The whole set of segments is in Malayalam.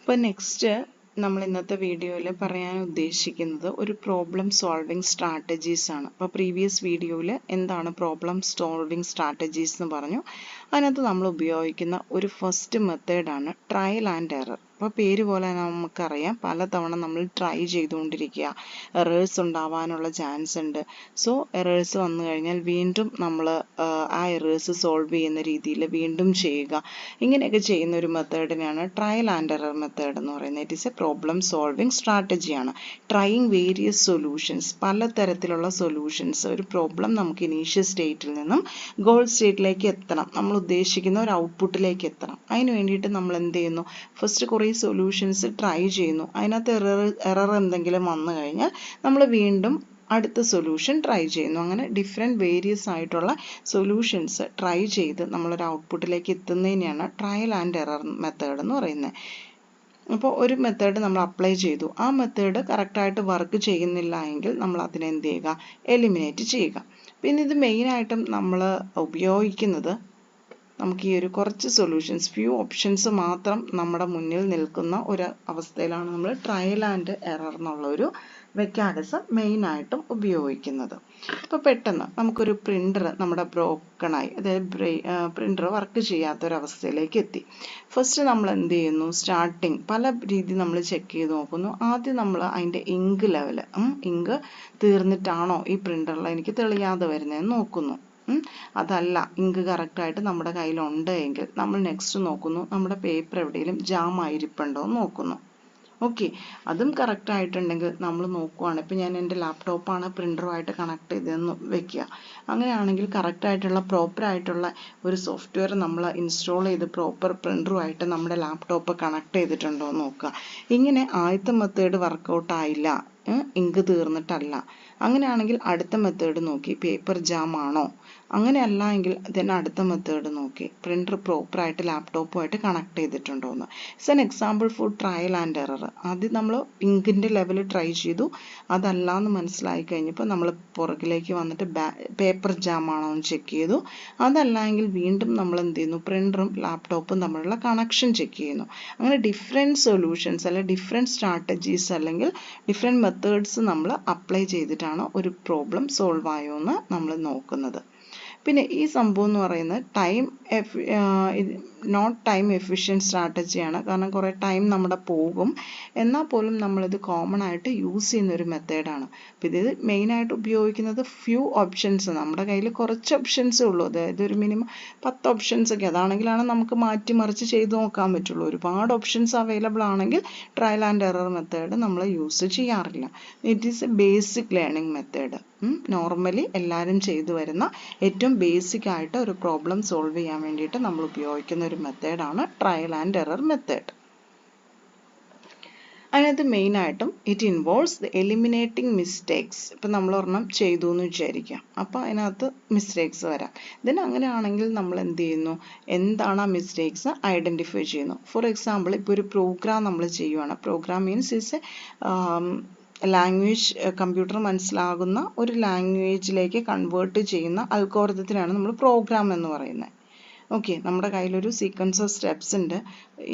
അപ്പോൾ നെക്സ്റ്റ് നമ്മൾ ഇന്നത്തെ വീഡിയോയിൽ പറയാൻ ഉദ്ദേശിക്കുന്നത് ഒരു പ്രോബ്ലം സോൾവിങ് സ്ട്രാറ്റജീസ് ആണ്. അപ്പോൾ പ്രീവിയസ് വീഡിയോയിൽ എന്താണ് പ്രോബ്ലം സോൾവിങ് സ്ട്രാറ്റജീസ് എന്ന് പറഞ്ഞു. അതിനകത്ത് നമ്മൾ ഉപയോഗിക്കുന്ന ഒരു ഫസ്റ്റ് മെത്തേഡാണ് ട്രയൽ ആൻഡ് എറർ. അപ്പോൾ പേര് പോലെ നമുക്കറിയാം, പലതവണ നമ്മൾ ട്രൈ ചെയ്തുകൊണ്ടിരിക്കുക, എറേഴ്സ് ഉണ്ടാവാനുള്ള ചാൻസ് ഉണ്ട്. സോ എറേഴ്സ് വന്നു കഴിഞ്ഞാൽ വീണ്ടും നമ്മൾ ആ എറേഴ്സ് സോൾവ് ചെയ്യുന്ന രീതിയിൽ വീണ്ടും ചെയ്യുക. ഇങ്ങനെയൊക്കെ ചെയ്യുന്ന ഒരു മെത്തേഡിനെയാണ് ട്രയൽ ആൻഡ് എറർ മെത്തേഡ് എന്ന് പറയുന്നത്. It is a problem solving സ്ട്രാറ്റജിയാണ്. ട്രൈയിങ് വേരിയസ് സൊല്യൂഷൻസ്, പലതരത്തിലുള്ള സൊല്യൂഷൻസ്. ഒരു പ്രോബ്ലം നമുക്ക് ഇനീഷ്യൽ സ്റ്റേറ്റിൽ നിന്നും ഗോൾ സ്റ്റേറ്റിലേക്ക് എത്തണം, നമ്മൾ ഉദ്ദേശിക്കുന്ന ഒരു ഔട്ട്പുട്ടിലേക്ക് എത്തണം. അതിന് വേണ്ടിയിട്ട് നമ്മൾ എന്ത് ചെയ്യുന്നു? ഫസ്റ്റ് കുറേ സൊല്യൂഷൻസ് ട്രൈ ചെയ്യുന്നു. അതിനകത്ത് എറർ എന്തെങ്കിലും വന്നു കഴിഞ്ഞാൽ നമ്മൾ വീണ്ടും അടുത്ത സൊല്യൂഷൻ ട്രൈ ചെയ്യുന്നു. അങ്ങനെ ഡിഫറെൻറ്റ് വേരിയസ് ആയിട്ടുള്ള സൊല്യൂഷൻസ് ട്രൈ ചെയ്ത് നമ്മളൊരു ഔട്ട്പുട്ടിലേക്ക് എത്തുന്നതിനെയാണ് ട്രയൽ ആൻഡ് എറർ മെത്തേഡ് എന്ന് പറയുന്നത്. അപ്പോൾ ഒരു മെത്തേഡ് നമ്മൾ അപ്ലൈ ചെയ്തു, ആ മെത്തേഡ് കറക്റ്റായിട്ട് വർക്ക് ചെയ്യുന്നില്ല എങ്കിൽ നമ്മൾ അതിനെ എന്ത് ചെയ്യുക? എലിമിനേറ്റ് ചെയ്യുക. പിന്നെ ഇത് മെയിനായിട്ടും നമ്മൾ ഉപയോഗിക്കുന്നത് നമുക്ക് ഈ ഒരു കുറച്ച് സൊല്യൂഷൻസ്, ഫ്യൂ ഓപ്ഷൻസ് മാത്രം നമ്മുടെ മുന്നിൽ നിൽക്കുന്ന ഒരു അവസ്ഥയിലാണ് നമ്മൾ ട്രയൽ ആൻഡ് എറർ എന്നുള്ള ഒരു മെക്കാനിസം മെയിനായിട്ടും ഉപയോഗിക്കുന്നത്. അപ്പോൾ പെട്ടെന്ന് നമുക്കൊരു പ്രിൻ്റർ നമ്മുടെ ബ്രോക്കണായി, അതായത് പ്രിൻ്റർ വർക്ക് ചെയ്യാത്തൊരവസ്ഥയിലേക്ക് എത്തി. ഫസ്റ്റ് നമ്മൾ എന്ത് ചെയ്യുന്നു? സ്റ്റാർട്ടിങ് പല രീതി നമ്മൾ ചെക്ക് ചെയ്ത് നോക്കുന്നു. ആദ്യം നമ്മൾ അതിൻ്റെ ഇങ്ക് ലെവൽ, ഇങ്ക് തീർന്നിട്ടാണോ ഈ പ്രിൻ്ററിൽ എനിക്ക് തെളിയാതെ വരുന്നതെന്ന് നോക്കുന്നു. അതല്ല, ഇങ്ക് കറക്റ്റായിട്ട് നമ്മുടെ കയ്യിലുണ്ട് എങ്കിൽ നമ്മൾ നെക്സ്റ്റ് നോക്കുന്നു, നമ്മുടെ പേപ്പർ എവിടെയെങ്കിലും ജാം ആയിരിപ്പുണ്ടോ എന്ന് നോക്കുന്നു. ഓക്കെ, അതും കറക്റ്റ് ആയിട്ടുണ്ടെങ്കിൽ നമ്മൾ നോക്കുവാണ്. ഇപ്പം ഞാൻ എൻ്റെ ലാപ്ടോപ്പാണ് പ്രിൻ്ററുമായിട്ട് കണക്ട് ചെയ്തതെന്ന് വെക്കുക. അങ്ങനെയാണെങ്കിൽ കറക്റ്റായിട്ടുള്ള പ്രോപ്പറായിട്ടുള്ള ഒരു സോഫ്റ്റ്വെയർ നമ്മൾ ഇൻസ്റ്റാൾ ചെയ്ത് പ്രോപ്പർ പ്രിൻ്ററുമായിട്ട് നമ്മുടെ ലാപ്ടോപ്പ് കണക്ട് ചെയ്തിട്ടുണ്ടോ എന്ന് നോക്കുക. ഇങ്ങനെ ആദ്യത്തെ മെത്തേഡ് വർക്കൗട്ട് ആയില്ല, ഇങ്ക് തീർന്നിട്ടല്ല, അങ്ങനെയാണെങ്കിൽ അടുത്ത മെത്തേഡ് നോക്കി പേപ്പർ ജാം ആണോ, അങ്ങനെയല്ല എങ്കിൽ then അടുത്ത മെത്തേഡ് നോക്കി പ്രിൻ്റർ പ്രോപ്പറായിട്ട് ലാപ്ടോപ്പുമായിട്ട് കണക്ട് ചെയ്തിട്ടുണ്ടോ എന്ന്. It's an example for trial and error. ആദ്യം നമ്മൾ ഇങ്കിൻ്റെ ലെവൽ ട്രൈ ചെയ്തു, അതല്ല എന്ന് മനസ്സിലായി കഴിഞ്ഞപ്പോൾ നമ്മൾ പുറകിലേക്ക് വന്നിട്ട് പേപ്പർ ജാം ആണോ എന്ന് ചെക്ക് ചെയ്തു. അതല്ല എങ്കിൽ വീണ്ടും നമ്മൾ എന്ത് ചെയ്യുന്നു? പ്രിൻ്ററും ലാപ്ടോപ്പും തമ്മിലുള്ള കണക്ഷൻ ചെക്ക് ചെയ്യുന്നു. അങ്ങനെ ഡിഫറെൻറ്റ് സൊല്യൂഷൻസ് അല്ലെങ്കിൽ ഡിഫറെൻറ്റ് സ്ട്രാറ്റജീസ് അല്ലെങ്കിൽ ഡിഫറെൻറ്റ് മെത്തേഡ്സ് നമ്മൾ അപ്ലൈ ചെയ്തിട്ടാണ് ഒരു പ്രോബ്ലം സോൾവ് ആയോ എന്ന് നമ്മൾ നോക്കുന്നത്. പിന്നെ ഈ സംഭവം എന്ന് പറയുന്നത് നോട്ട് ടൈം എഫിഷ്യൻറ്റ് സ്ട്രാറ്റജിയാണ്. കാരണം കുറേ ടൈം നമ്മുടെ പോകും, എന്നാൽ പോലും നമ്മളിത് കോമൺ ആയിട്ട് യൂസ് ചെയ്യുന്ന ഒരു മെത്തേഡാണ്. അപ്പോൾ ഇത് മെയിനായിട്ട് ഉപയോഗിക്കുന്നത് ഫ്യൂ ഓപ്ഷൻസ്, നമ്മുടെ കയ്യിൽ കുറച്ച് ഓപ്ഷൻസേ ഉള്ളൂ, അതായത് ഒരു മിനിമം 10 ഓപ്ഷൻസ് ഒക്കെ, അതാണെങ്കിലാണ് നമുക്ക് മാറ്റി മറിച്ച് ചെയ്ത് നോക്കാൻ പറ്റുള്ളൂ. ഒരുപാട് ഓപ്ഷൻസ് അവൈലബിൾ ആണെങ്കിൽ ട്രയൽ ആൻഡ് എറർ മെത്തേഡ് നമ്മൾ യൂസ് ചെയ്യാറില്ല. It is A basic learning method. Normally എല്ലാവരും ചെയ്തു വരുന്ന ഏറ്റവും ബേസിക് ആയിട്ട് ഒരു പ്രോബ്ലം സോൾവ് ചെയ്യാൻ വേണ്ടിയിട്ട് നമ്മൾ ഉപയോഗിക്കുന്ന ഒരു മെത്തേഡാണ് ട്രയൽ ആൻഡ് എറർ മെത്തേഡ്. അതിനകത്ത് മെയിനായിട്ടും it involves the eliminating mistakes. ഇപ്പം നമ്മൾ ഒരെണ്ണം ചെയ്തു എന്ന് വിചാരിക്കാം, അപ്പോൾ അതിനകത്ത് മിസ്റ്റേക്സ് വരാം. ദെൻ അങ്ങനെയാണെങ്കിൽ നമ്മൾ എന്ത് ചെയ്യുന്നു? എന്താണ് ആ മിസ്റ്റേക്സ് ഐഡൻറ്റിഫൈ ചെയ്യുന്നു. ഫോർ എക്സാമ്പിൾ, ഇപ്പോൾ ഒരു പ്രോഗ്രാം നമ്മൾ ചെയ്യുവാണ്. Program means is a language, computer മനസ്സിലാകുന്ന ഒരു ലാംഗ്വേജിലേക്ക് കൺവേർട്ട് ചെയ്യുന്ന അൽഗോരിതത്തിനാണ് നമ്മൾ പ്രോഗ്രാം എന്ന് പറയുന്നത്. ഓക്കെ, നമ്മുടെ കയ്യിലൊരു സീക്വൻസ് ഓഫ് സ്റ്റെപ്സ് ഉണ്ട്.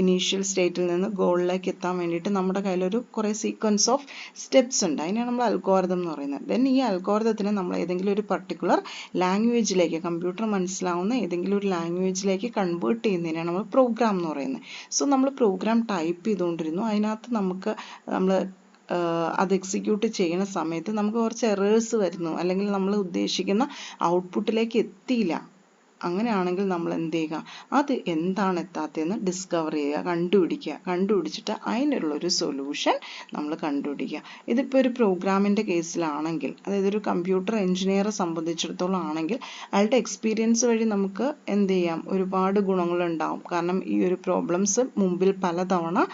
ഇനീഷ്യൽ സ്റ്റേറ്റിൽ നിന്ന് ഗോളിലേക്ക് എത്താൻ വേണ്ടിയിട്ട് നമ്മുടെ കയ്യിലൊരു കുറേ സീക്വൻസ് ഓഫ് സ്റ്റെപ്സ് ഉണ്ട്. അതിനാണ് നമ്മൾ അൽഗോരിതം എന്ന് പറയുന്നത്. ദെൻ ഈ അൽഗോരിതത്തിനെ നമ്മൾ ഏതെങ്കിലും ഒരു പർട്ടിക്കുലർ ലാംഗ്വേജിലേക്ക്, കമ്പ്യൂട്ടർ മനസ്സിലാവുന്ന ഏതെങ്കിലും ഒരു ലാംഗ്വേജിലേക്ക് കൺവേർട്ട് ചെയ്യുന്നതിനാണ് നമ്മൾ പ്രോഗ്രാം എന്ന് പറയുന്നത്. സോ നമ്മൾ പ്രോഗ്രാം ടൈപ്പ് ചെയ്തുകൊണ്ടിരുന്നു. അതിനകത്ത് നമ്മൾ അത് എക്സിക്യൂട്ട് ചെയ്യുന്ന സമയത്ത് നമുക്ക് കുറച്ച് എറേഴ്സ് വരുന്നു, അല്ലെങ്കിൽ നമ്മൾ ഉദ്ദേശിക്കുന്ന ഔട്ട്പുട്ടിലേക്ക് എത്തിയില്ല. അങ്ങനെയാണെങ്കിൽ നമ്മൾ എന്ത് ചെയ്യുക? അത് എന്താണ് എത്താത്തതെന്ന് ഡിസ്കവർ ചെയ്യുക, കണ്ടുപിടിച്ചിട്ട് അതിനുള്ളൊരു സൊല്യൂഷൻ നമ്മൾ കണ്ടുപിടിക്കുക. ഇതിപ്പോൾ ഒരു പ്രോഗ്രാമിൻ്റെ കേസിലാണെങ്കിൽ, അതായത് ഒരു കമ്പ്യൂട്ടർ എഞ്ചിനീയറെ സംബന്ധിച്ചിടത്തോളം ആണെങ്കിൽ അയാളുടെ എക്സ്പീരിയൻസ് വഴി നമുക്ക് എന്ത് ചെയ്യാം? ഒരുപാട് ഗുണങ്ങളുണ്ടാവും. കാരണം ഈ ഒരു പ്രോബ്ലംസ് മുമ്പിൽ പലതവണ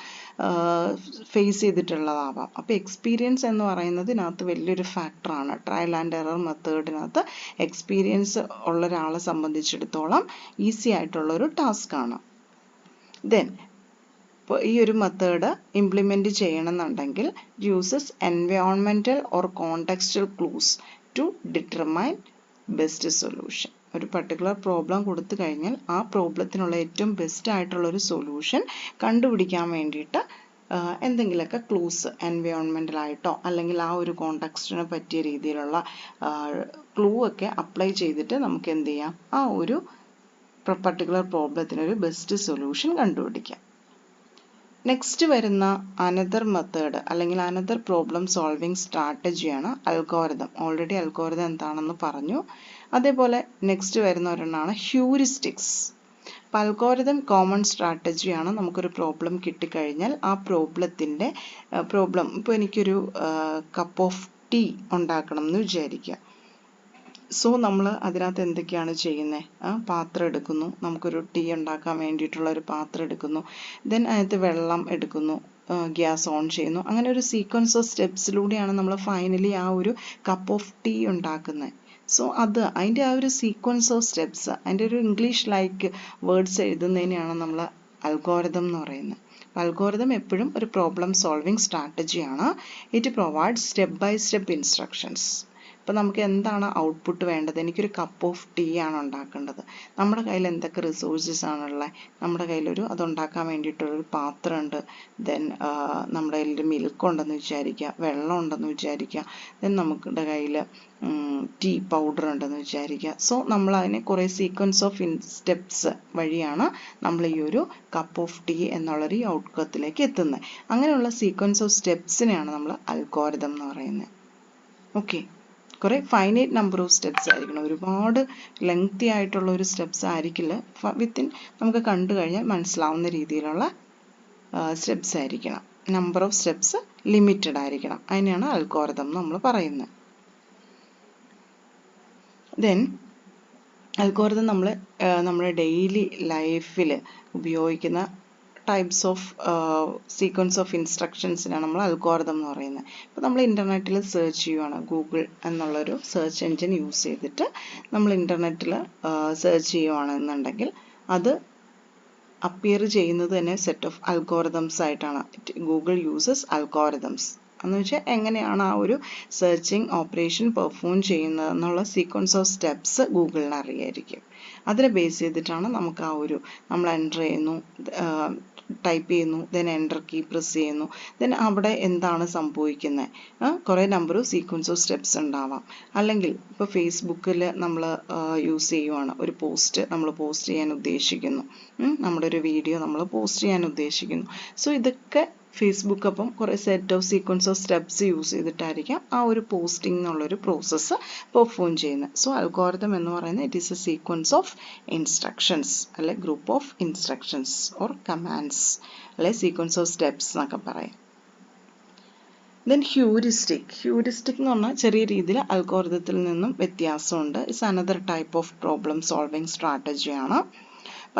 ഫേസ് ചെയ്തിട്ടുള്ളതാവാം. അപ്പോൾ എക്സ്പീരിയൻസ് എന്ന് പറയുന്നത് ഇതിനകത്ത് വലിയൊരു ഫാക്ടറാണ്. ട്രയൽ ആൻഡ് എറർ മെത്തേഡിനകത്ത് എക്സ്പീരിയൻസ് ഉള്ള ഒരാളെ സംബന്ധിച്ചിടത്തോളം ഈസി ആയിട്ടുള്ളൊരു ടാസ്ക്കാണ്. ദെൻ ഇപ്പോൾ ഈ ഒരു മെത്തേഡ് ഇംപ്ലിമെൻറ്റ് ചെയ്യണമെന്നുണ്ടെങ്കിൽ uses environmental or contextual clues to determine best solution. ഒരു പർട്ടിക്കുലർ പ്രോബ്ലം കൊടുത്തു കഴിഞ്ഞാൽ ആ പ്രോബ്ലത്തിനുള്ള ഏറ്റവും ബെസ്റ്റ് ആയിട്ടുള്ള ഒരു സൊല്യൂഷൻ കണ്ടുപിടിക്കാൻ വേണ്ടിയിട്ട് എന്തെങ്കിലുമൊക്കെ ക്ലൂസ് എൻവയോൺമെൻറ്റലായിട്ടോ അല്ലെങ്കിൽ ആ ഒരു കോണ്ടെക്സ്റ്റിനെ പറ്റിയ രീതിയിലുള്ള ക്ലൂ ഒക്കെ അപ്ലൈ ചെയ്തിട്ട് നമുക്ക് എന്ത് ചെയ്യാം, ആ ഒരു പർട്ടിക്കുലർ പ്രോബ്ലത്തിനൊരു ബെസ്റ്റ് സൊല്യൂഷൻ കണ്ടുപിടിക്കാം. നെക്സ്റ്റ് വരുന്ന അനദർ മെത്തേഡ് അല്ലെങ്കിൽ അനദർ പ്രോബ്ലം സോൾവിങ് സ്ട്രാറ്റജിയാണ് അൽഗോരിതം. ഓൾറെഡി അൽഗോരിതം എന്താണെന്ന് പറഞ്ഞു. അതേപോലെ നെക്സ്റ്റ് വരുന്ന ഒരെണ്ണമാണ് ഹ്യൂറിസ്റ്റിക്സ്. അപ്പോൾ അൽഗോരിതം കോമൺ സ്ട്രാറ്റജിയാണ്. നമുക്കൊരു പ്രോബ്ലം കിട്ടിക്കഴിഞ്ഞാൽ ആ പ്രോബ്ലത്തിൻ്റെ ഇപ്പോൾ എനിക്കൊരു കപ്പ് ഓഫ് ടീ ഉണ്ടാക്കണം എന്ന് വിചാരിക്കുക. സോ നമ്മൾ അതിനകത്ത് എന്തൊക്കെയാണ് ചെയ്യുന്നത്? പാത്രം എടുക്കുന്നു, നമുക്കൊരു ടീ ഉണ്ടാക്കാൻ വേണ്ടിയിട്ടുള്ള ഒരു പാത്രം എടുക്കുന്നു, ദെൻ അതിനകത്ത് വെള്ളം എടുക്കുന്നു, ഗ്യാസ് ഓൺ ചെയ്യുന്നു. അങ്ങനെ ഒരു സീക്വൻസ് ഓഫ് സ്റ്റെപ്സിലൂടെയാണ് നമ്മൾ ഫൈനലി ആ ഒരു കപ്പ് ഓഫ് ടീ ഉണ്ടാക്കുന്നത്. സോ അതിൻ്റെ ആ ഒരു സീക്വൻസ് ഓഫ് സ്റ്റെപ്സ്, അതിൻ്റെ ഒരു ഇംഗ്ലീഷ് ലൈക്ക് വേർഡ്സ് എഴുതുന്നതിനെയാണ് നമ്മൾ അൽഗോരിതം എന്ന് പറയുന്നത്. അൽഗോരിതം എപ്പോഴും ഒരു പ്രോബ്ലം സോൾവിങ് സ്ട്രാറ്റജിയാണ്. It provides step by step instructions. അപ്പോൾ നമുക്ക് എന്താണ് ഔട്ട്പുട്ട് വേണ്ടത്? എനിക്കൊരു കപ്പ് ഓഫ് ടീ ആണ് ഉണ്ടാക്കേണ്ടത്. നമ്മുടെ കയ്യിൽ എന്തൊക്കെ റിസോഴ്സസ് ആണുള്ളത്? നമ്മുടെ കയ്യിലൊരു അതുണ്ടാക്കാൻ വേണ്ടിയിട്ടുള്ളൊരു പാത്രമുണ്ട്, ദെൻ നമ്മുടെ കയ്യിലൊരു മിൽക്ക് ഉണ്ടെന്ന് വിചാരിക്കുക, വെള്ളം ഉണ്ടെന്ന് വിചാരിക്കുക, ദെൻ നമ്മുടെ കയ്യിൽ ടീ പൗഡർ ഉണ്ടെന്ന് വിചാരിക്കുക. സോ നമ്മൾ അതിനെ കുറേ സീക്വൻസ് ഓഫ് സ്റ്റെപ്സ് വഴിയാണ് നമ്മൾ ഈ ഒരു കപ്പ് ഓഫ് ടീ എന്നുള്ളൊരു ഔട്ട്കത്തിലേക്ക് എത്തുന്നത്. അങ്ങനെയുള്ള സീക്വൻസ് ഓഫ് സ്റ്റെപ്സിനെയാണ് നമ്മൾ അൽഗോരിതം എന്ന് പറയുന്നത്. ഓക്കെ, കുറേ ഫൈനൈറ്റ് നമ്പർ ഓഫ് സ്റ്റെപ്സ് ആയിരിക്കണം, ഒരുപാട് ലെങ്തി ആയിട്ടുള്ള ഒരു സ്റ്റെപ്സ് ആയിരിക്കില്ല. വിത്തിൻ നമുക്ക് കണ്ടു കഴിഞ്ഞാൽ മനസ്സിലാവുന്ന രീതിയിലുള്ള സ്റ്റെപ്സ് ആയിരിക്കണം. നമ്പർ ഓഫ് സ്റ്റെപ്സ് ലിമിറ്റഡ് ആയിരിക്കണം. അതിനെയാണ് അൽഗോരിതം നമ്മൾ പറയുന്നത്. ദെൻ അൽഗോരിതം നമ്മൾ നമ്മുടെ ഡെയിലി ലൈഫിൽ ഉപയോഗിക്കുന്ന ടൈപ്സ് ഓഫ് സീക്വൻസ് ഓഫ് ഇൻസ്ട്രക്ഷൻസിനാണ് നമ്മൾ അൽഗോരിതം എന്ന് പറയുന്നത്. ഇപ്പോൾ നമ്മൾ ഇൻ്റർനെറ്റിൽ സെർച്ച് ചെയ്യുവാണ്, ഗൂഗിൾ എന്നുള്ളൊരു സെർച്ച് എൻജിൻ യൂസ് ചെയ്തിട്ട് നമ്മൾ ഇൻ്റർനെറ്റിൽ സെർച്ച് ചെയ്യുവാണെന്നുണ്ടെങ്കിൽ അത് അപ്പിയർ ചെയ്യുന്നത് തന്നെ സെറ്റ് ഓഫ് അൽഗോരിതംസ് ആയിട്ടാണ്. ഗൂഗിൾ യൂസസ് അൽഗോരിതംസ് എന്ന് വെച്ചാൽ എങ്ങനെയാണ് ആ ഒരു സെർച്ചിങ് ഓപ്പറേഷൻ പെർഫോം ചെയ്യുന്നത് എന്നുള്ള സീക്വൻസ് ഓഫ് സ്റ്റെപ്സ് ഗൂഗിളിന് അറിയായിരിക്കും. അതിനെ ബേസ് ചെയ്തിട്ടാണ് നമുക്ക് ആ ഒരു നമ്മൾ എൻ്റർ ചെയ്യുന്നു, ടൈപ്പ് ചെയ്യുന്നു, ദെൻ എൻ്റർ കീ പ്രസ് ചെയ്യുന്നു, ദെൻ അവിടെ എന്താണ് സംഭവിക്കുന്നത്, കുറേ number of sequence of steps ഉണ്ടാവാം. അല്ലെങ്കിൽ ഇപ്പോൾ ഫേസ്ബുക്കിൽ നമ്മൾ യൂസ് ചെയ്യുവാണ്, ഒരു പോസ്റ്റ് നമ്മൾ പോസ്റ്റ് ചെയ്യാൻ ഉദ്ദേശിക്കുന്നു, നമ്മുടെ ഒരു വീഡിയോ നമ്മൾ പോസ്റ്റ് ചെയ്യാൻ ഉദ്ദേശിക്കുന്നു. സോ ഇതൊക്കെ ഫേസ്ബുക്ക് അപ്പം കുറേ set of sequence of steps use ചെയ്തിട്ടായിരിക്കാം ആ ഒരു പോസ്റ്റിംഗ് എന്നുള്ളൊരു പ്രോസസ്സ് പെർഫോം ചെയ്യുന്നത്. സോ അൽഗോരിതം എന്ന് പറയുന്നത് it is a sequence of instructions അല്ലെ group of instructions or commands അല്ലെ സീക്വൻസ് ഓഫ് സ്റ്റെപ്സ് എന്നൊക്കെ പറയാം. ദെൻ ഹ്യൂറിസ്റ്റിക് എന്ന് പറഞ്ഞാൽ ചെറിയ രീതിയിൽ അൽഗോരിതത്തിൽ നിന്നും വ്യത്യാസമുണ്ട്. It's another type of problem solving സ്ട്രാറ്റജിയാണ്.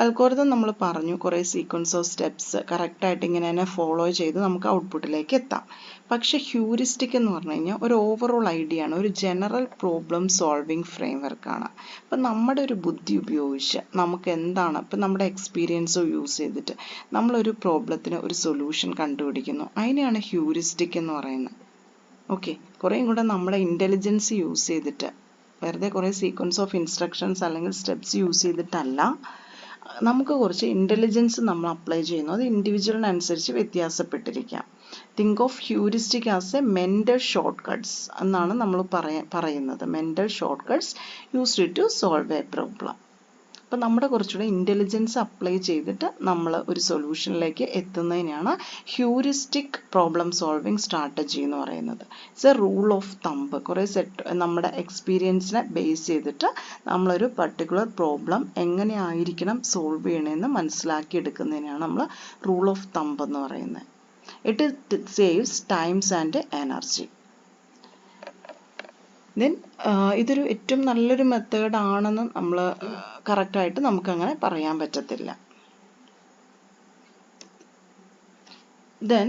അൽഗോരിതം നമ്മൾ പറഞ്ഞു കുറേ സീക്വൻസ് ഓഫ് സ്റ്റെപ്സ് കറക്റ്റായിട്ട് ഇങ്ങനെ തന്നെ ഫോളോ ചെയ്ത് നമുക്ക് ഔട്ട്പുട്ടിലേക്ക് എത്താം. പക്ഷേ ഹ്യൂറിസ്റ്റിക് എന്ന് പറഞ്ഞു കഴിഞ്ഞാൽ ഒരു ഓവറോൾ ഐഡിയ ആണ്, ഒരു ജനറൽ പ്രോബ്ലം സോൾവിങ് ഫ്രെയിംവർക്കാണ്. അപ്പം നമ്മുടെ ഒരു ബുദ്ധി ഉപയോഗിച്ച് നമുക്ക് എന്താണ്, ഇപ്പം നമ്മുടെ എക്സ്പീരിയൻസോ യൂസ് ചെയ്തിട്ട് നമ്മളൊരു പ്രോബ്ലത്തിന് ഒരു സൊല്യൂഷൻ കണ്ടുപിടിക്കുന്നു, അതിനെയാണ് ഹ്യൂറിസ്റ്റിക് എന്ന് പറയുന്നത്. ഓക്കെ, കുറേയും കൂടെ നമ്മുടെ ഇൻ്റലിജൻസ് യൂസ് ചെയ്തിട്ട്, വെറുതെ കുറേ സീക്വൻസ് ഓഫ് ഇൻസ്ട്രക്ഷൻസ് അല്ലെങ്കിൽ സ്റ്റെപ്സ് യൂസ് ചെയ്തിട്ടല്ല, നമുക്ക് കുറച്ച് ഇൻ്റലിജൻസ് നമ്മൾ അപ്ലൈ ചെയ്യുന്നു. അത് ഇൻഡിവിജ്വലിനനുസരിച്ച് വ്യത്യാസപ്പെട്ടിരിക്കാം. Think of heuristic as a mental shortcuts എന്നാണ് നമ്മൾ പറയുന്നത്. Mental shortcuts used to solve a problem. അപ്പം നമ്മുടെ കുറച്ചുകൂടെ ഇൻ്റലിജൻസ് അപ്ലൈ ചെയ്തിട്ട് നമ്മൾ ഒരു സൊല്യൂഷനിലേക്ക് എത്തുന്നതിനാണ് ഹ്യൂറിസ്റ്റിക് പ്രോബ്ലം സോൾവിങ് സ്ട്രാറ്റജി എന്ന് പറയുന്നത്. It's a rule of thumb. കുറേ നമ്മുടെ എക്സ്പീരിയൻസിനെ ബേസ് ചെയ്തിട്ട് നമ്മളൊരു പർട്ടിക്കുലർ പ്രോബ്ലം എങ്ങനെയായിരിക്കണം സോൾവ് ചെയ്യണമെന്ന് മനസ്സിലാക്കി എടുക്കുന്നതിനാണ് നമ്മൾ റൂൾ ഓഫ് തമ്പ് എന്ന് പറയുന്നത്. It saves times and energy. Then ഇതൊരു ഏറ്റവും നല്ലൊരു മെത്തേഡ് ആണെന്ന് നമ്മൾ കറക്റ്റായിട്ട് നമുക്കങ്ങനെ പറയാൻ പറ്റത്തില്ല. ദെൻ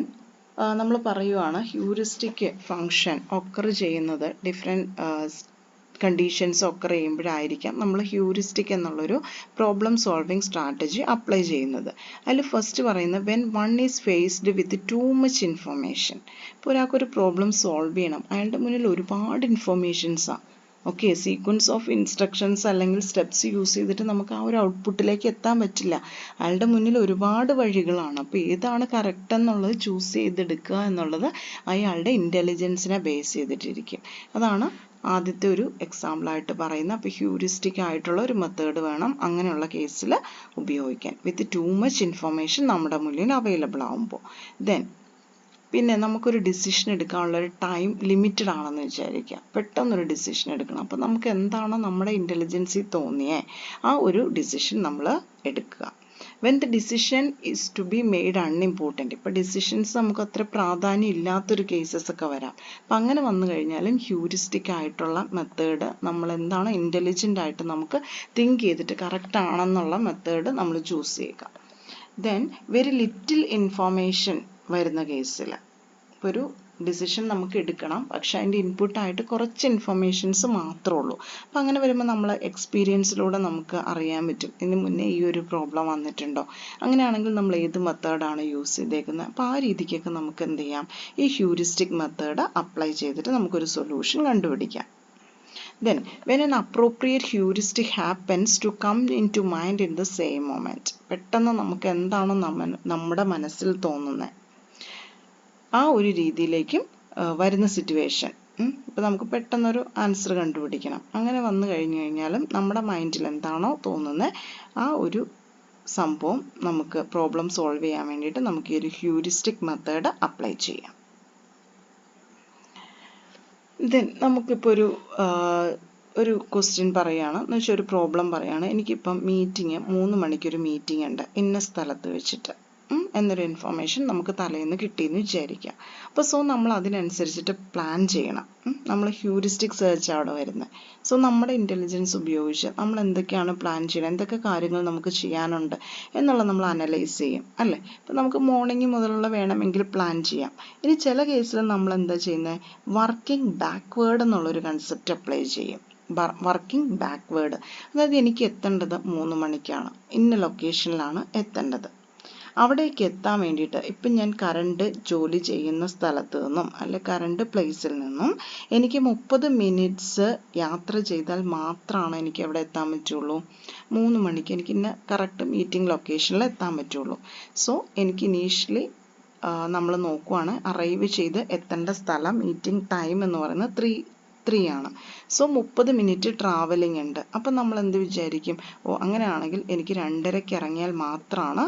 നമ്മൾ പറയുവാണ് ഹ്യൂറിസ്റ്റിക് ഫങ്ഷൻ ഒക്കർ ചെയ്യുന്നത് ഡിഫറെൻറ്റ് കണ്ടീഷൻസ് ഒക്കർ ചെയ്യുമ്പോഴായിരിക്കാം നമ്മൾ ഹ്യൂറിസ്റ്റിക് എന്നുള്ളൊരു പ്രോബ്ലം സോൾവിങ് സ്ട്രാറ്റജി അപ്ലൈ ചെയ്യുന്നത്. അതിൽ ഫസ്റ്റ് പറയുന്നത് when one is faced with too much information. ഇപ്പോൾ ഒരാൾക്കൊരു പ്രോബ്ലം സോൾവ് ചെയ്യണം, അയാളുടെ മുന്നിൽ ഒരുപാട് ഇൻഫർമേഷൻസാണ്. ഓക്കെ, സീക്വൻസ് ഓഫ് ഇൻസ്ട്രക്ഷൻസ് അല്ലെങ്കിൽ സ്റ്റെപ്സ് യൂസ് ചെയ്തിട്ട് നമുക്ക് ആ ഒരു ഔട്ട്പുട്ടിലേക്ക് എത്താൻ പറ്റില്ല. അയാളുടെ മുന്നിൽ ഒരുപാട് വഴികളാണ്. അപ്പോൾ ഏതാണ് കറക്റ്റ് എന്നുള്ളത് ചൂസ് ചെയ്തെടുക്കുക എന്നുള്ളത് അയാളുടെ ഇൻ്റലിജൻസിനെ ബേസ് ചെയ്തിട്ടിരിക്കും. അതാണ് ആദ്യത്തെ ഒരു എക്സാമ്പിളായിട്ട് പറയുന്നത്. അപ്പോൾ ഹ്യൂറിസ്റ്റിക് ആയിട്ടുള്ള ഒരു മെത്തേഡ് വേണം അങ്ങനെയുള്ള കേസിൽ ഉപയോഗിക്കാൻ, വിത്ത് ടു മച്ച് ഇൻഫർമേഷൻ നമ്മുടെ മുന്നിൽ അവൈലബിൾ ആകുമ്പോൾ. പിന്നെ നമുക്കൊരു ഡിസിഷൻ എടുക്കാനുള്ള ഒരു ടൈം ലിമിറ്റഡ് ആണെന്ന് വിചാരിക്കുക. പെട്ടെന്നൊരു ഡിസിഷൻ എടുക്കണം. അപ്പോൾ നമുക്ക് എന്താണോ നമ്മുടെ ഇൻ്റലിജൻസിൽ തോന്നിയേ ആ ഒരു ഡിസിഷൻ നമ്മൾ എടുക്കുക. When the decision is to be made unimportant, ഇപ്പോൾ ഡിസിഷൻസ് നമുക്ക് അത്ര പ്രാധാന്യം ഇല്ലാത്തൊരു കേസസ് ഒക്കെ വരാം. അപ്പം അങ്ങനെ വന്നു കഴിഞ്ഞാലും ഹ്യൂറിസ്റ്റിക് ആയിട്ടുള്ള മെത്തേഡ് നമ്മൾ എന്താണ് ഇൻ്റലിജൻ്റ് ആയിട്ട് നമുക്ക് തിങ്ക് ചെയ്തിട്ട് കറക്റ്റ് ആണെന്നുള്ള മെത്തേഡ് നമ്മൾ ചൂസ് ചെയ്യുക. വെരി ലിറ്റിൽ ഇൻഫോർമേഷൻ വരുന്ന കേസിൽ ഇപ്പോൾ ഒരു ഡിസിഷൻ നമുക്ക് എടുക്കണം, പക്ഷെ അതിൻ്റെ ഇൻപുട്ടായിട്ട് കുറച്ച് ഇൻഫർമേഷൻസ് മാത്രമേ ഉള്ളൂ. അപ്പം അങ്ങനെ വരുമ്പോൾ നമ്മൾ എക്സ്പീരിയൻസിലൂടെ നമുക്ക് അറിയാൻ പറ്റും ഇതിന് മുന്നേ ഈ ഒരു പ്രോബ്ലം വന്നിട്ടുണ്ടോ, അങ്ങനെയാണെങ്കിൽ നമ്മൾ ഏത് മെത്തേഡാണ് യൂസ് ചെയ്തേക്കുന്നത്. അപ്പോൾ ആ രീതിക്കൊക്കെ നമുക്ക് എന്ത് ചെയ്യാം, ഈ ഹ്യൂറിസ്റ്റിക് മെത്തേഡ് അപ്ലൈ ചെയ്തിട്ട് നമുക്കൊരു സൊല്യൂഷൻ കണ്ടുപിടിക്കാം. When an appropriate heuristic happens to come into mind in the same moment, പെട്ടെന്ന് നമുക്ക് എന്താണോ നമ്മുടെ മനസ്സിൽ തോന്നുന്നത് ആ ഒരു രീതിയിലേക്കും വരുന്ന സിറ്റുവേഷൻ, ഇപ്പോൾ നമുക്ക് പെട്ടെന്നൊരു ആൻസർ കണ്ടുപിടിക്കണം. അങ്ങനെ വന്നു കഴിഞ്ഞു കഴിഞ്ഞാലും നമ്മുടെ മൈൻഡിൽ എന്താണോ തോന്നുന്നത് ആ ഒരു സംഭവം നമുക്ക് പ്രോബ്ലം സോൾവ് ചെയ്യാൻ വേണ്ടിയിട്ട് നമുക്ക് ഈ ഒരു ഹ്യൂറിസ്റ്റിക് മെത്തേഡ് അപ്ലൈ ചെയ്യാം. നമുക്കിപ്പോൾ ഒരു ക്വസ്റ്റ്യൻ പറയുകയാണ് എന്ന് വെച്ചാൽ ഒരു പ്രോബ്ലം പറയുകയാണ്. എനിക്കിപ്പം 3 മണിക്കൊരു മീറ്റിംഗ് ഉണ്ട് ഇന്ന സ്ഥലത്ത് വെച്ചിട്ട് എന്നൊരു ഇൻഫർമേഷൻ നമുക്ക് തലേന്ന് കിട്ടിയെന്ന് വിചാരിക്കാം. അപ്പോൾ നമ്മൾ അതിനനുസരിച്ചിട്ട് പ്ലാൻ ചെയ്യണം. നമ്മൾ ഹ്യൂറിസ്റ്റിക് സെർച്ച് ആണ് വരുന്നത്. നമ്മുടെ ഇൻ്റലിജൻസ് ഉപയോഗിച്ച് നമ്മൾ എന്തൊക്കെയാണ് പ്ലാൻ ചെയ്യണം, എന്തൊക്കെ കാര്യങ്ങൾ നമുക്ക് ചെയ്യാനുണ്ട് എന്നുള്ളത് നമ്മൾ അനലൈസ് ചെയ്യും അല്ലേ. ഇപ്പം നമുക്ക് മോർണിംഗ് മുതലുള്ള വേണമെങ്കിൽ പ്ലാൻ ചെയ്യാം. ഇനി ചില കേസിൽ നമ്മൾ എന്താ ചെയ്യുന്നത്, വർക്കിംഗ് ബാക്ക്വേർഡ് എന്നുള്ളൊരു കൺസെപ്റ്റ് അപ്ലൈ ചെയ്യും. വർക്കിംഗ് ബാക്ക്വേർഡ്, അതായത് എനിക്ക് എത്തേണ്ടത് 3 മണിക്കാണ്, ഇന്ന ലൊക്കേഷനിലാണ് എത്തേണ്ടത്. അവിടേക്ക് എത്താൻ വേണ്ടിയിട്ട് ഇപ്പം ഞാൻ കറണ്ട് ജോലി ചെയ്യുന്ന സ്ഥലത്ത് നിന്നും അല്ലെ കറണ്ട് പ്ലേസിൽ നിന്നും എനിക്ക് 30 മിനിറ്റ്സ് യാത്ര ചെയ്താൽ മാത്രമാണ് എനിക്ക് എവിടെ എത്താൻ പറ്റുള്ളൂ, 3 മണിക്ക് എനിക്ക് ഇന്ന കറക്റ്റ് മീറ്റിംഗ് ലൊക്കേഷനിൽ എത്താൻ പറ്റുള്ളൂ. എനിക്ക് ഇനീഷ്യലി നമ്മൾ നോക്കുവാണ് അറൈവ് ചെയ്ത് എത്തേണ്ട സ്ഥലം മീറ്റിംഗ് ടൈം എന്ന് പറയുന്നത് 3 ആണ്. 30 മിനിറ്റ് ട്രാവലിംഗ് ഉണ്ട്. അപ്പം നമ്മൾ എന്ത് വിചാരിക്കും, അങ്ങനെയാണെങ്കിൽ എനിക്ക് 2:30 ഇറങ്ങിയാൽ മാത്രമാണ്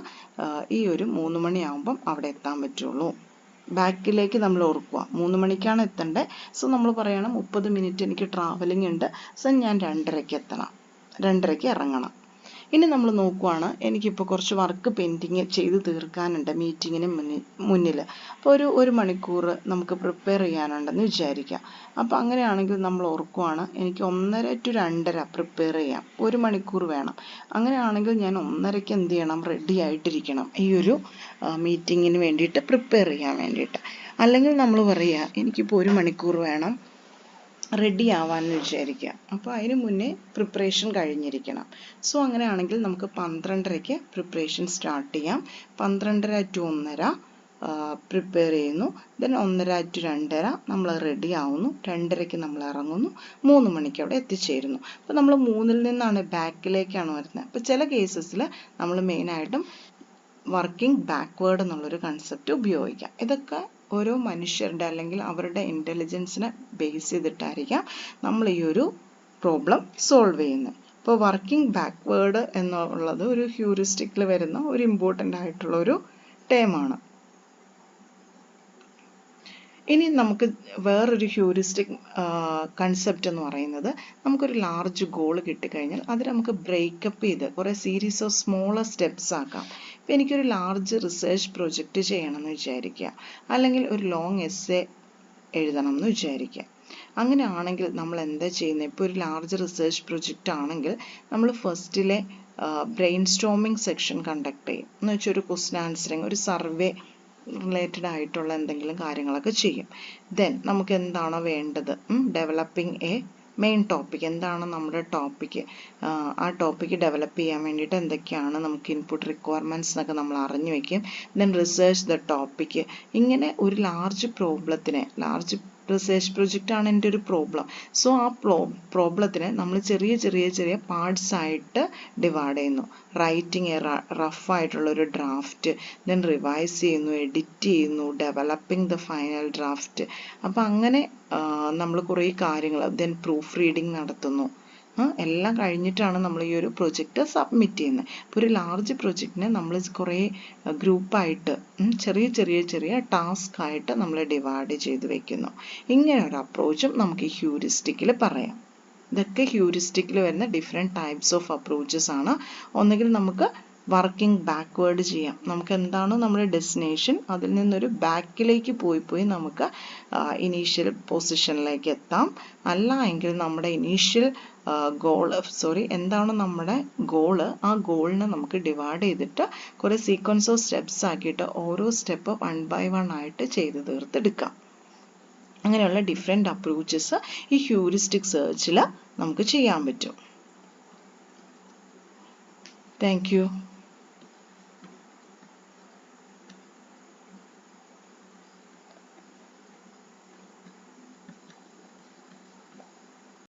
ഈ ഒരു 3 മണിയാകുമ്പം അവിടെ എത്താൻ പറ്റുള്ളൂ. ബാക്കിലേക്ക് നമ്മൾ ഓർക്കുക, 3 മണിക്കാണ് എത്തേണ്ടത്. നമ്മൾ പറയണം 30 മിനിറ്റ് എനിക്ക് ട്രാവലിംഗ് ഉണ്ട്, ഞാൻ 2:30 എത്തണം, 2:30 ഇറങ്ങണം. ഇനി നമ്മൾ നോക്കുവാണ് എനിക്കിപ്പോൾ കുറച്ച് വർക്ക് പെൻഡിങ് ചെയ്ത് തീർക്കാനുണ്ട് മീറ്റിങ്ങിന് മുന്നിൽ. അപ്പോൾ ഒരു മണിക്കൂർ നമുക്ക് പ്രിപ്പയർ ചെയ്യാനുണ്ടെന്ന് വിചാരിക്കാം. അപ്പോൾ അങ്ങനെയാണെങ്കിൽ നമ്മൾ ഓർക്കുവാണ് എനിക്ക് 1:30 to 2:30 പ്രിപ്പയർ ചെയ്യാം, 1 മണിക്കൂർ വേണം. അങ്ങനെയാണെങ്കിൽ ഞാൻ 1:30 എന്ത് ചെയ്യണം, റെഡി ആയിട്ടിരിക്കണം ഈ ഒരു മീറ്റിങ്ങിന് വേണ്ടിയിട്ട് പ്രിപ്പയർ ചെയ്യാൻ വേണ്ടിയിട്ട്. അല്ലെങ്കിൽ നമ്മൾ പറയുക എനിക്കിപ്പോൾ 1 മണിക്കൂർ വേണം റെഡി ആവാമെന്ന് വിചാരിക്കുക. അപ്പോൾ അതിന് മുന്നേ പ്രിപ്പറേഷൻ കഴിഞ്ഞിരിക്കണം. അങ്ങനെയാണെങ്കിൽ നമുക്ക് 12:30 പ്രിപ്പറേഷൻ സ്റ്റാർട്ട് ചെയ്യാം. 12:30 to 1:30 പ്രിപ്പയർ ചെയ്യുന്നു. 1:30 to 2:30 നമ്മൾ റെഡി ആവുന്നു, 2:30 നമ്മൾ ഇറങ്ങുന്നു, 3 മണിക്ക് അവിടെ എത്തിച്ചേരുന്നു. അപ്പോൾ നമ്മൾ 3-ൽ നിന്നാണ് ബാക്കിലേക്കാണ് വരുന്നത്. അപ്പോൾ ചില കേസസിൽ നമ്മൾ മെയിനായിട്ടും വർക്കിംഗ് ബാക്ക്വേർഡ് എന്നുള്ളൊരു കൺസെപ്റ്റ് ഉപയോഗിക്കാം. ഇതൊക്കെ ഓരോ മനുഷ്യരുടെ അല്ലെങ്കിൽ അവരുടെ ഇൻ്റലിജൻസിനെ ബേസ് ചെയ്തിട്ടായിരിക്കാം നമ്മൾ ഈ ഒരു പ്രോബ്ലം സോൾവ് ചെയ്യുന്നത്. ഇപ്പോൾ വർക്കിംഗ് ബാക്ക്വേർഡ് എന്നുള്ളത് ഒരു ഹ്യൂറിസ്റ്റിക്കിൽ വരുന്ന ഒരു ഇമ്പോർട്ടൻ്റ് ആയിട്ടുള്ള ഒരു ടേമാണ്. ഇനി നമുക്ക് വേറൊരു ഹ്യൂറിസ്റ്റിക് കൺസെപ്റ്റ് എന്ന് പറയുന്നത്, നമുക്കൊരു ലാർജ് ഗോൾ കിട്ടിക്കഴിഞ്ഞാൽ അത് നമുക്ക് ബ്രേക്കപ്പ് ചെയ്ത് കുറേ സീരീസ് ഓഫ് സ്മോളർ സ്റ്റെപ്സ് ആക്കാം. ഇപ്പോൾ എനിക്കൊരു ലാർജ് റിസർച്ച് പ്രൊജക്റ്റ് ചെയ്യണമെന്ന് വിചാരിക്കുക, അല്ലെങ്കിൽ ഒരു ലോങ് എസ്സേ എഴുതണം എന്ന് വിചാരിക്കുക. അങ്ങനെയാണെങ്കിൽ നമ്മൾ എന്താ ചെയ്യുന്നത്, ഇപ്പോൾ ഒരു ലാർജ് റിസർച്ച് പ്രൊജക്റ്റ് ആണെങ്കിൽ നമ്മൾ ഫസ്റ്റിലെ ബ്രെയിൻ സ്റ്റോമിങ് സെക്ഷൻ കണ്ടക്ട് ചെയ്യും. എന്ന് വെച്ചാൽ ഒരു ക്വസ്റ്റ്യൻ ആൻസറിങ്, ഒരു സർവേ റിലേറ്റഡ് ആയിട്ടുള്ള എന്തെങ്കിലും കാര്യങ്ങളൊക്കെ ചെയ്യും. നമുക്ക് എന്താണോ വേണ്ടത്, ഡെവലപ്പിംഗ് എ മെയിൻ ടോപ്പിക്, എന്താണ് നമ്മുടെ ടോപ്പിക്ക്, ആ ടോപ്പിക്ക് ഡെവലപ്പ് ചെയ്യാൻ വേണ്ടിയിട്ട് എന്തൊക്കെയാണ് നമുക്ക് ഇൻപുട്ട് റിക്വയർമെൻറ്റ്സ് എന്നൊക്കെ നമ്മൾ അറിഞ്ഞു വയ്ക്കും. Research the topic. ഇങ്ങനെ ഒരു ലാർജ് പ്രോബ്ലത്തിനെ, ലാർജ് റിസർച്ച് പ്രൊജക്റ്റ് ആണ് എൻ്റെ ഒരു പ്രോബ്ലം. സോ ആ പ്രോബ്ലത്തിനെ നമ്മൾ ചെറിയ ചെറിയ ചെറിയ പാർട്സ് ആയിട്ട് ഡിവൈഡ് ചെയ്യുന്നു. റൈറ്റിംഗ് റഫ് ആയിട്ടുള്ള ഒരു ഡ്രാഫ്റ്റ്, ദെൻ റിവൈസ് ചെയ്യുന്നു, എഡിറ്റ് ചെയ്യുന്നു, ഡെവലപ്പിംഗ് ദ ഫൈനൽ ഡ്രാഫ്റ്റ്. അപ്പം അങ്ങനെ നമ്മൾ കുറേ കാര്യങ്ങൾ, ദെൻ പ്രൂഫ് റീഡിംഗ് നടത്തുന്നു. എല്ലാം കഴിഞ്ഞിട്ടാണ് നമ്മൾ ഈ ഒരു പ്രൊജക്റ്റ് സബ്മിറ്റ് ചെയ്യുന്നത്. ഇപ്പോൾ ഒരു ലാർജ് പ്രൊജക്റ്റിനെ നമ്മൾ കുറേ ഗ്രൂപ്പായിട്ട് ചെറിയ ചെറിയ ചെറിയ ടാസ്ക് ആയിട്ട് നമ്മൾ ഡിവൈഡ് ചെയ്ത് വെക്കുന്നു. ഇങ്ങനെ ഒരു അപ്രോച്ചും നമുക്ക് ഈ ഹ്യൂറിസ്റ്റിക്കിൽ പറയാം. ഇതൊക്കെ ഹ്യൂറിസ്റ്റിക്കിൽ വരുന്ന ഡിഫറെൻറ്റ് ടൈപ്സ് ഓഫ് അപ്രോച്ചസ് ആണ്. ഒന്നുകിൽ നമുക്ക് വർക്കിംഗ് ബാക്ക്വേർഡ് ചെയ്യാം. നമുക്ക് എന്താണോ നമ്മുടെ ഡെസ്റ്റിനേഷൻ അതിൽ നിന്നൊരു ബാക്കിലേക്ക് പോയി നമുക്ക് ഇനീഷ്യൽ പൊസിഷനിലേക്ക് എത്താം. അല്ല എങ്കിൽ നമ്മുടെ ഇനീഷ്യൽ എന്താണോ നമ്മുടെ ഗോള്, ആ ഗോളിനെ നമുക്ക് ഡിവൈഡ് ചെയ്തിട്ട് കുറേ സീക്വൻസ് ഓഫ് സ്റ്റെപ്സ് ആക്കിയിട്ട് ഓരോ സ്റ്റെപ്പ് 1 by 1 ആയിട്ട് ചെയ്ത് തീർത്തെടുക്കാം. അങ്ങനെയുള്ള ഡിഫറെൻറ്റ് അപ്രോച്ചസ് ഈ ഹ്യൂറിസ്റ്റിക് സെർച്ചിൽ നമുക്ക് ചെയ്യാൻ പറ്റും. Thank you.